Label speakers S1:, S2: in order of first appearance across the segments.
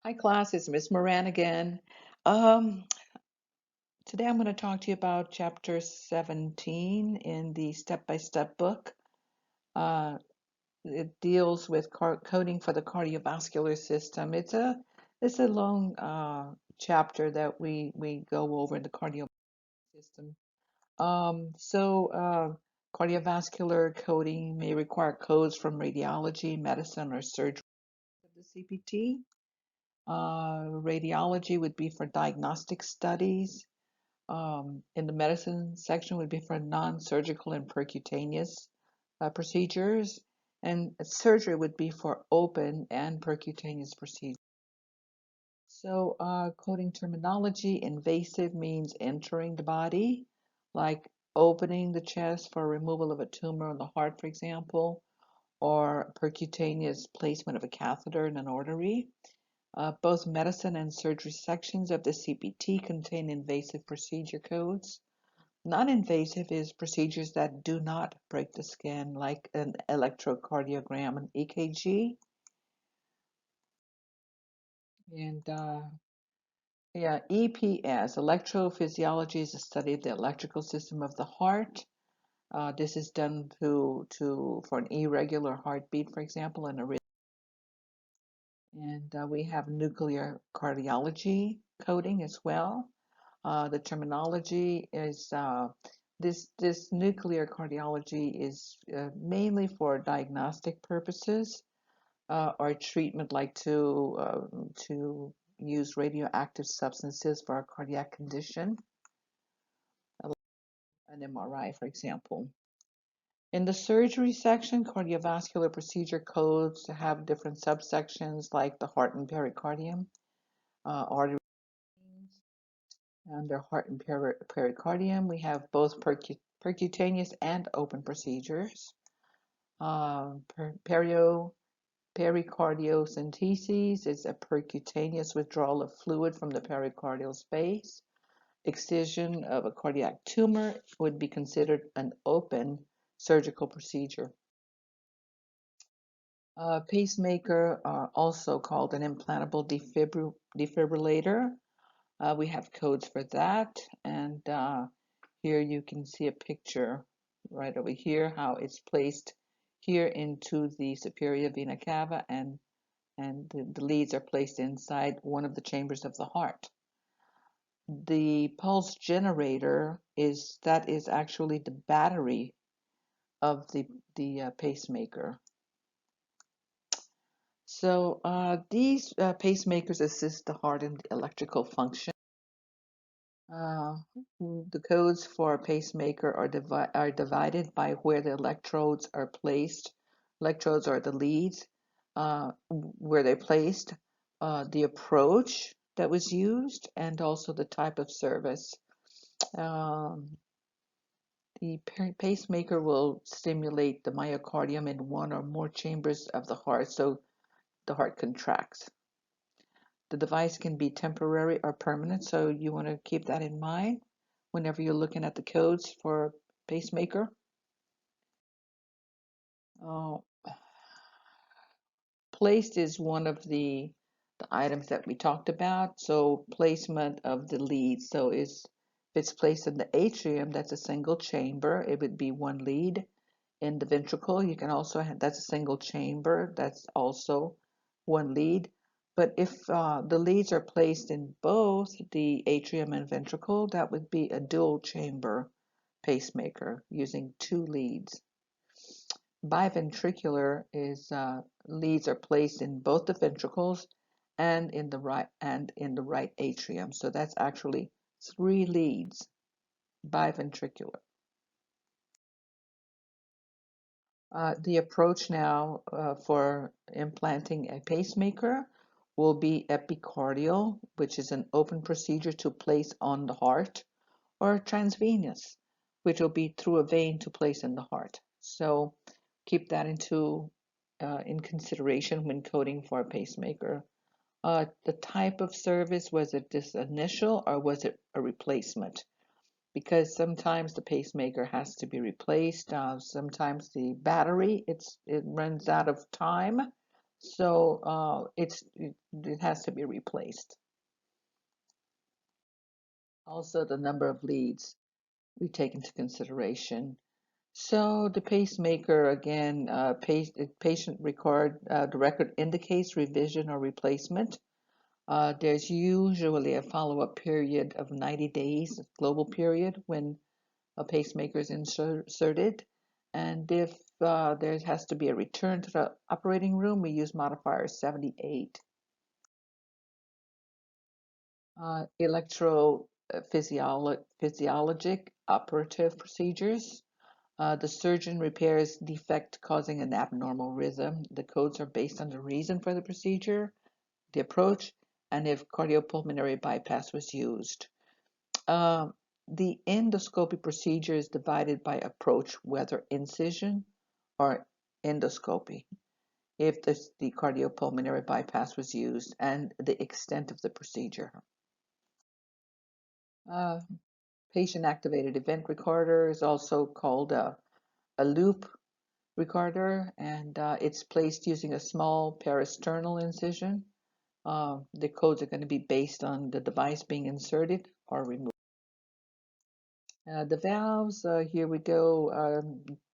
S1: Hi, class. It's Miss Moran again. Um, Today I'm going to talk to you about chapter 17 in the step-by-step book. Uh, it deals with coding for the cardiovascular system. It's a long chapter that we go over the cardiovascular system. Cardiovascular coding may require codes from radiology, medicine, or surgery of the CPT. Radiology would be for diagnostic studies. In the medicine section would be for non-surgical and percutaneous procedures, and surgery would be for open and percutaneous procedures. So, coding terminology, invasive means entering the body, like opening the chest for removal of a tumor on the heart, for example, or percutaneous placement of a catheter in an artery. Both medicine and surgery sections of the CPT contain invasive procedure codes. Non-invasive is procedures that do not break the skin, like an electrocardiogram and EKG. And yeah, EPS, electrophysiology, is a study of the electrical system of the heart. This is done for an irregular heartbeat, for example, and a rhythm. And we have nuclear cardiology coding as well. The terminology is this nuclear cardiology is mainly for diagnostic purposes or treatment, like to use radioactive substances for a cardiac condition, an MRI, for example. In the surgery section, cardiovascular procedure codes have different subsections, like the heart and pericardium, artery. Under heart and pericardium, we have both percutaneous and open procedures. Pericardiocentesis is a percutaneous withdrawal of fluid from the pericardial space. Excision of a cardiac tumor would be considered an open surgical procedure. Pacemaker, also called an implantable defibrillator. We have codes for that, and here you can see a picture right over here, how it's placed here into the superior vena cava, and the leads are placed inside one of the chambers of the heart. The pulse generator is actually the battery of the pacemaker. So these pacemakers assist the heart in the electrical function. Uh, the codes for a pacemaker are divided by where the electrodes are placed. Electrodes are the leads, where they're placed, the approach that was used, and also the type of service. Um, the pacemaker will stimulate the myocardium in one or more chambers of the heart, so the heart contracts. The device can be temporary or permanent, so you want to keep that in mind whenever you're looking at the codes for pacemaker. Uh, Placed is one of the items that we talked about. So placement of the lead. So if it's placed in the atrium, that's a single chamber. It would be one lead. In the ventricle, you can also have, that's a single chamber. That's also one lead. But if the leads are placed in both the atrium and ventricle, that would be a dual chamber pacemaker using two leads. Biventricular is leads are placed in both the ventricles and in the right atrium. So that's actually three leads, biventricular. The approach now for implanting a pacemaker will be epicardial, which is an open procedure to place on the heart, or transvenous, which will be through a vein to place in the heart. So keep that in consideration when coding for a pacemaker. The type of service, was it this initial or was it a replacement? Because sometimes the pacemaker has to be replaced. Sometimes the battery it runs out of time, So it has to be replaced. Also, the number of leads we take into consideration. So the pacemaker, again, patient record, the record indicates revision or replacement. There's usually a follow-up period of 90 days, global period, when a pacemaker is inserted. And if there has to be a return to the operating room, we use modifier 78. Electrophysiologic operative procedures. The surgeon repairs defect causing an abnormal rhythm. The codes are based on the reason for the procedure, the approach, and if cardiopulmonary bypass was used. Uh, the endoscopy procedure is divided by approach, whether incision or endoscopy, if the cardiopulmonary bypass was used, and the extent of the procedure. Uh, Patient-activated event recorder is also called a loop recorder, and it's placed using a small parasternal incision. The codes are going to be based on the device being inserted or removed. The valves, here we go.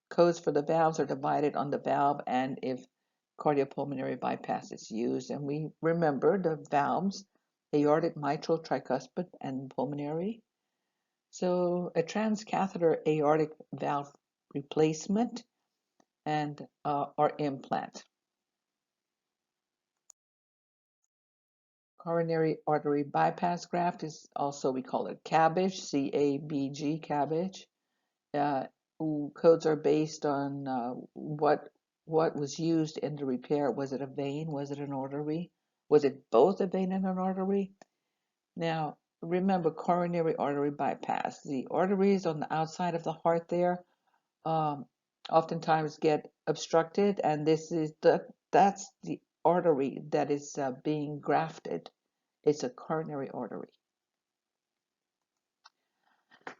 S1: Codes for the valves are divided on the valve and if cardiopulmonary bypass is used. And we remember the valves, aortic, mitral, tricuspid, and pulmonary. So a transcatheter aortic valve replacement and or implant. Coronary artery bypass graft is also, we call it CABG, C-A-B-G, CABG. Uh, Codes are based on what was used in the repair. Was it a vein? Was it an artery? Was it both a vein and an artery? Now, remember coronary artery bypass. The arteries on the outside of the heart there um, oftentimes get obstructed, and that's the artery that is being grafted. It's a coronary artery.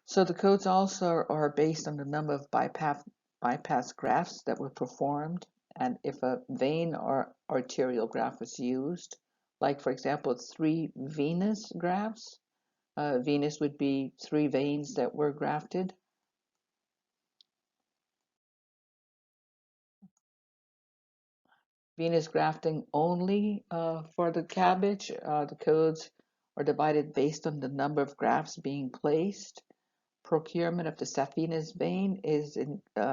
S1: So the codes also are based on the number of bypass grafts that were performed, and if a vein or arterial graft was used, like for example, 3 venous grafts. Venous would be 3 veins that were grafted. Venous grafting only for the CABG. The codes are divided based on the number of grafts being placed. Procurement of the saphenous vein is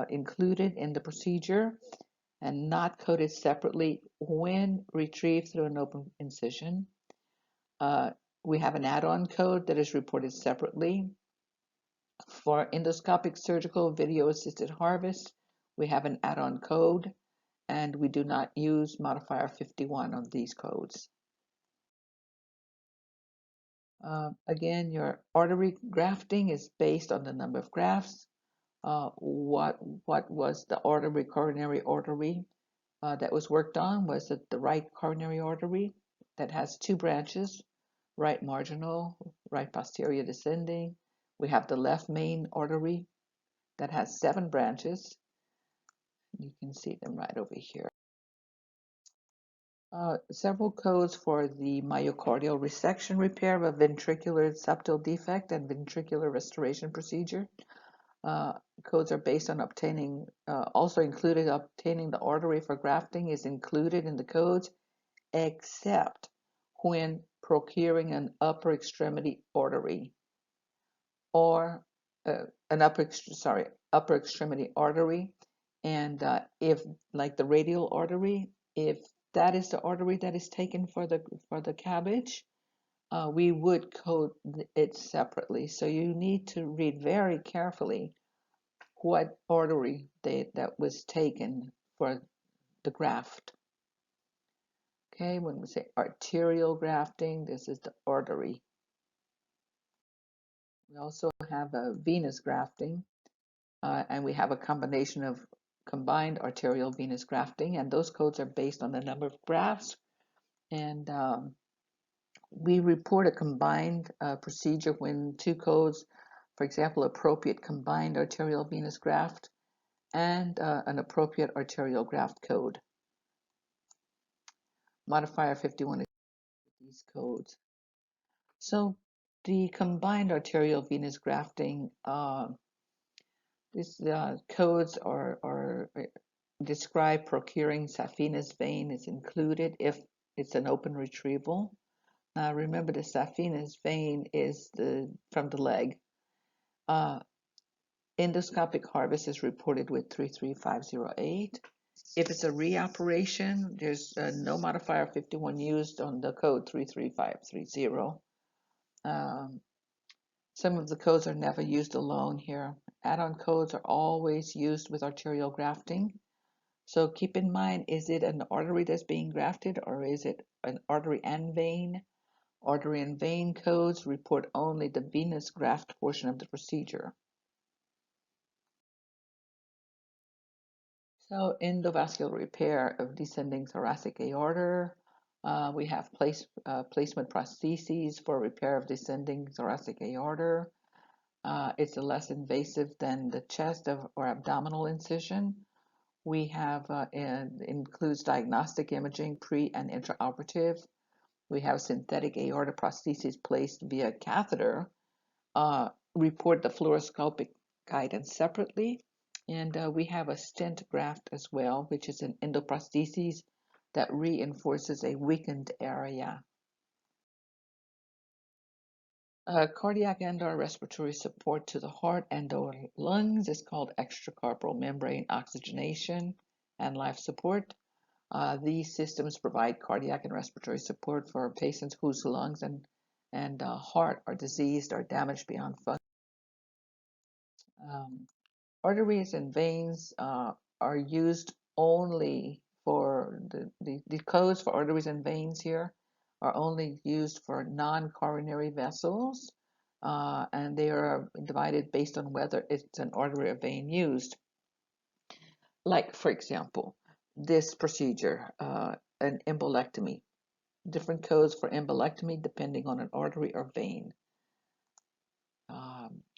S1: included in the procedure and not coded separately when retrieved through an open incision. We have an add-on code that is reported separately. For endoscopic surgical video-assisted harvest, we have an add-on code, and we do not use modifier 51 on these codes. Again, your artery grafting is based on the number of grafts. What was the artery, coronary artery that was worked on? Was it the right coronary artery that has 2 branches, right marginal, right posterior descending? We have the left main artery that has 7 branches. You can see them right over here. Several codes for the myocardial resection repair of a ventricular septal defect and ventricular restoration procedure. Codes are based on obtaining, also included obtaining the artery for grafting is included in the codes, except when procuring an upper extremity artery or upper extremity artery. And if, like the radial artery, if that is the artery that is taken for the CABG, we would code it separately. So you need to read very carefully what artery that was taken for the graft. Okay, when we say arterial grafting, this is the artery. We also have a venous grafting, and we have a combination of combined arterial venous grafting, and those codes are based on the number of grafts. And we report a combined procedure when 2 codes, for example, appropriate combined arterial venous graft and an appropriate arterial graft code. modifier 51 is these codes. So the combined arterial venous grafting, these codes are describe procuring saphenous vein is included if it's an open retrieval. Now remember the saphenous vein is from the leg. Endoscopic harvest is reported with 33508. If it's a reoperation, there's no modifier 51 used on the code 33530. Some of the codes are never used alone here. Add-on codes are always used with arterial grafting. So keep in mind, is it an artery that's being grafted or is it an artery and vein? Artery and vein codes report only the venous graft portion of the procedure. So endovascular repair of descending thoracic aorta, we have placement prostheses for repair of descending thoracic aorta. It's less invasive than the chest or abdominal incision. We have includes diagnostic imaging pre and intraoperative. We have synthetic aorta prostheses placed via catheter. Report the fluoroscopic guidance separately. And we have a stent graft as well, which is an endoprosthesis that reinforces a weakened area. Cardiac and/or respiratory support to the heart and/or lungs is called extracorporeal membrane oxygenation and life support. These systems provide cardiac and respiratory support for patients whose lungs and heart are diseased or damaged beyond function. Arteries and veins are used only for the codes for arteries and veins here are only used for non-coronary vessels, and they are divided based on whether it's an artery or vein used. Like, for example, this procedure, an embolectomy. Different codes for embolectomy depending on an artery or vein.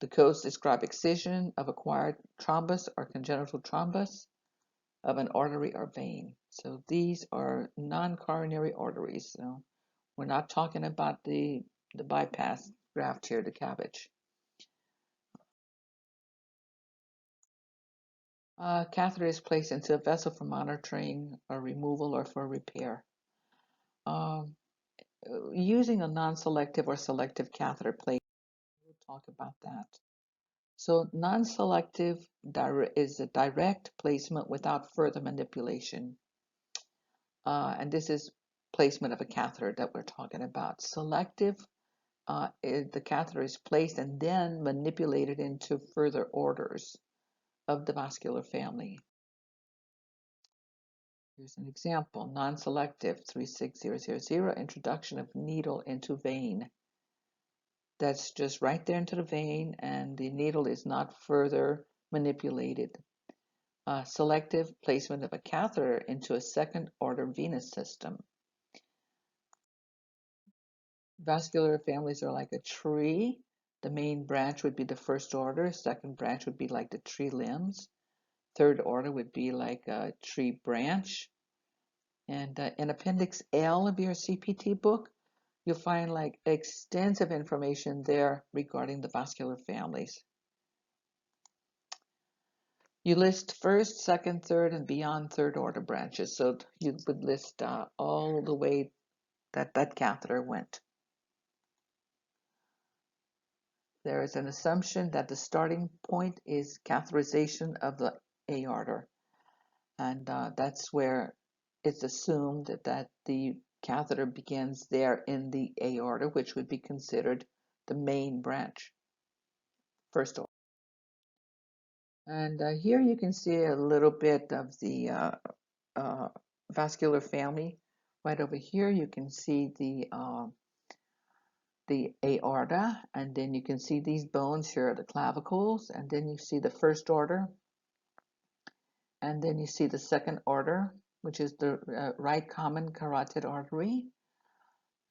S1: The codes describe excision of acquired thrombus or congenital thrombus of an artery or vein. So these are non-coronary arteries. So we're not talking about the bypass graft here, the CABG. Catheter is placed into a vessel for monitoring or removal or for repair. Using a non-selective or selective catheter placement, we'll talk about that. So non-selective is a direct placement without further manipulation. And this is placement of a catheter that we're talking about. Selective, the catheter is placed and then manipulated into further orders of the vascular family. Here's an example, non-selective 36000, introduction of needle into vein. That's just right there into the vein and the needle is not further manipulated. Selective placement of a catheter into a second order venous system. Vascular families are like a tree. The main branch would be the first order, second branch would be like the tree limbs, third order would be like a tree branch. And in Appendix L of your CPT book, you'll find like extensive information there regarding the vascular families. You list first, second, third, and beyond third order branches. So you would list all the way that catheter went. There is an assumption that the starting point is catheterization of the aorta. And that's where it's assumed that the catheter begins there in the aorta, which would be considered the main branch, first order. And here you can see a little bit of the vascular family. Right over here, you can see the aorta, and then you can see these bones here, the clavicles, and then you see the first order, and then you see the second order, which is the right common carotid artery,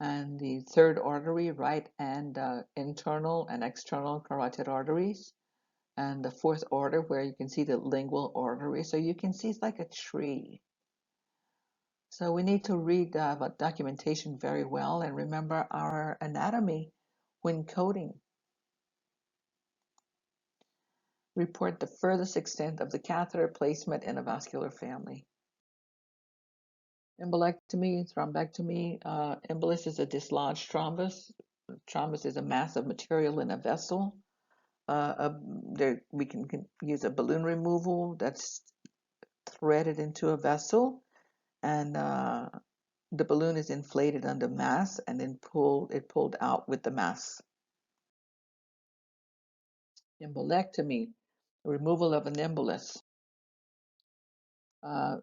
S1: and the third artery, right and internal and external carotid arteries, and the fourth order where you can see the lingual artery. So you can see it's like a tree. So we need to read about documentation very well and remember our anatomy when coding. Report the furthest extent of the catheter placement in a vascular family. Embolectomy, thrombectomy. Embolus is a dislodged thrombus. Thrombus is a mass of material in a vessel. We can use a balloon removal that's threaded into a vessel, and the balloon is inflated under mass and then pulled out with the mass. Embolectomy, removal of an embolus.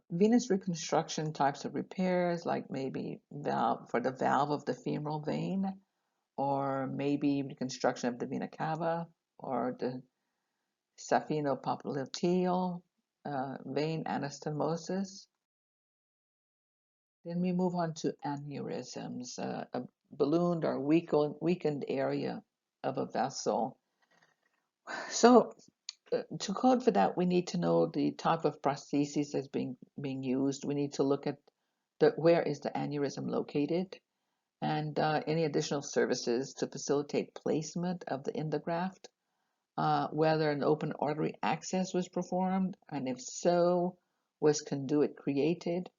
S1: Venous reconstruction types of repairs, like maybe valve for the valve of the femoral vein, or maybe reconstruction of the vena cava or the saphenopopliteal vein anastomosis. Then we move on to aneurysms, a ballooned or weakened area of a vessel. So to code for that, we need to know the type of prosthesis that's being used. We need to look at where is the aneurysm located, and any additional services to facilitate placement of the endograft, whether an open artery access was performed, and if so, was conduit created,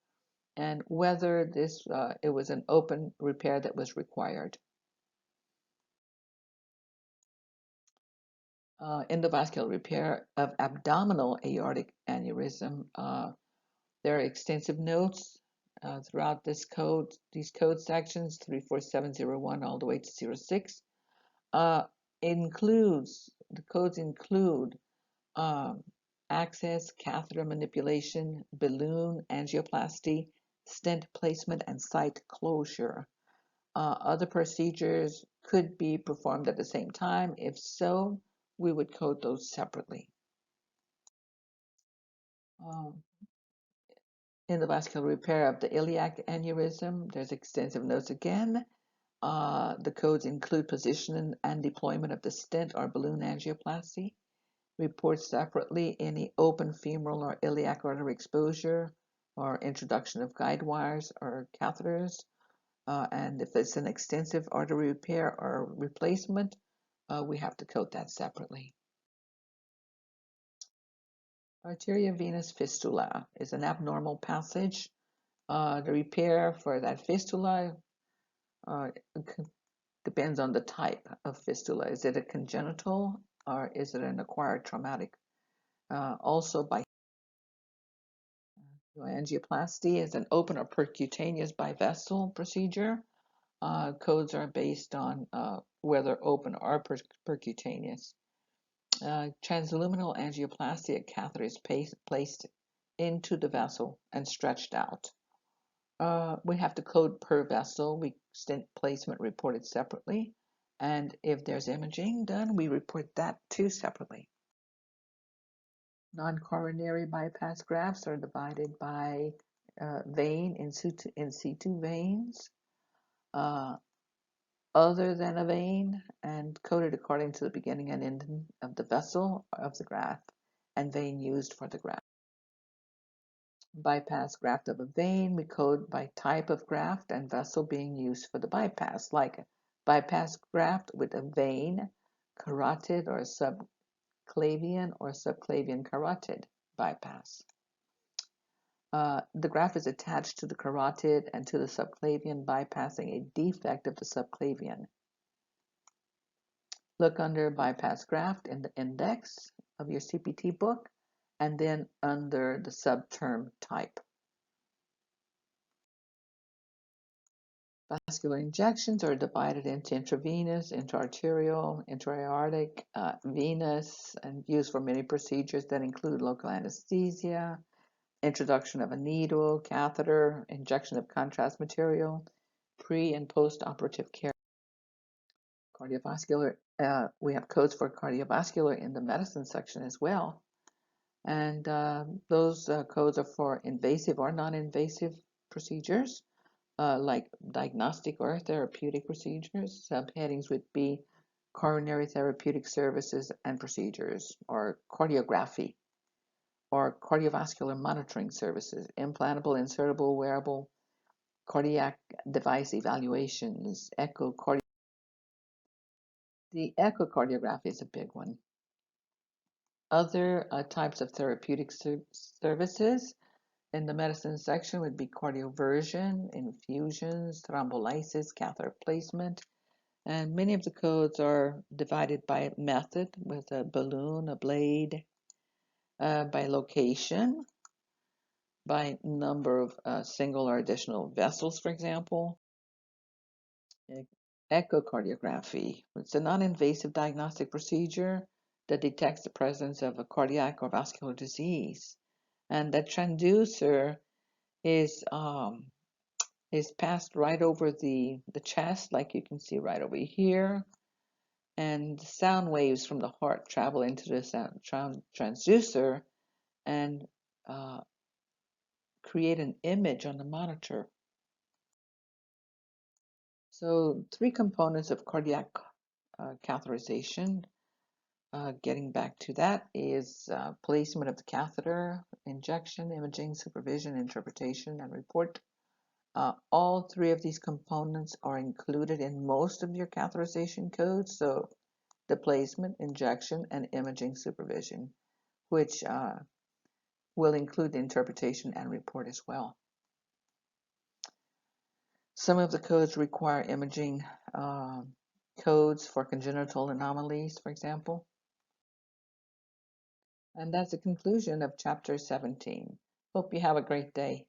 S1: and whether it was an open repair that was required. Endovascular repair of abdominal aortic aneurysm. There are extensive notes throughout these code sections, 34701 all the way to 06. The codes include access, catheter manipulation, balloon angioplasty, stent placement, and site closure. Other procedures could be performed at the same time. If so, we would code those separately. In the vascular repair of the iliac aneurysm, there's extensive notes again. The codes include position and deployment of the stent or balloon angioplasty. Report separately any open femoral or iliac artery exposure or introduction of guide wires or catheters. And if it's an extensive artery repair or replacement, we have to code that separately. Arteriovenous fistula is an abnormal passage. The repair for that fistula depends on the type of fistula. Is it a congenital or is it an acquired traumatic? Also, by angioplasty is an open or percutaneous bivessel procedure. Codes are based on whether open or percutaneous. Transluminal angioplasty, a catheter is placed into the vessel and stretched out. We have to code per vessel. Stent placement reported separately. And if there's imaging done, we report that too separately. Non-coronary bypass grafts are divided by vein in situ veins, other than a vein, and coded according to the beginning and ending of the vessel of the graft and vein used for the graft. Bypass graft of a vein, we code by type of graft and vessel being used for the bypass, like a bypass graft with a vein, carotid or subclavian or subclavian carotid bypass. The graft is attached to the carotid and to the subclavian, bypassing a defect of the subclavian. Look under bypass graft in the index of your CPT book, and then under the subterm type. Vascular injections are divided into intravenous, intraarterial, intra-aortic, venous, and used for many procedures that include local anesthesia, introduction of a needle, catheter, injection of contrast material, pre- and post-operative care. Cardiovascular, we have codes for cardiovascular in the medicine section as well. And those codes are for invasive or non-invasive procedures, like diagnostic or therapeutic procedures. Subheadings would be coronary therapeutic services and procedures, or cardiography, or cardiovascular monitoring services, implantable, insertable, wearable cardiac device evaluations, the echocardiography is a big one. Other types of therapeutic services in the medicine section would be cardioversion, infusions, thrombolysis, catheter placement, and many of the codes are divided by method with a balloon, a blade, by location, by number of single or additional vessels, for example. Echocardiography. It's a non-invasive diagnostic procedure that detects the presence of a cardiac or vascular disease. And the transducer is passed right over the chest, like you can see right over here. And the sound waves from the heart travel into the transducer and create an image on the monitor. So 3 components of cardiac catheterization. Getting back to that is placement of the catheter, injection, imaging, supervision, interpretation, and report. All 3 of these components are included in most of your catheterization codes. So the placement, injection, and imaging supervision, which will include the interpretation and report as well. Some of the codes require imaging codes for congenital anomalies, for example. And that's the conclusion of chapter 17. Hope you have a great day.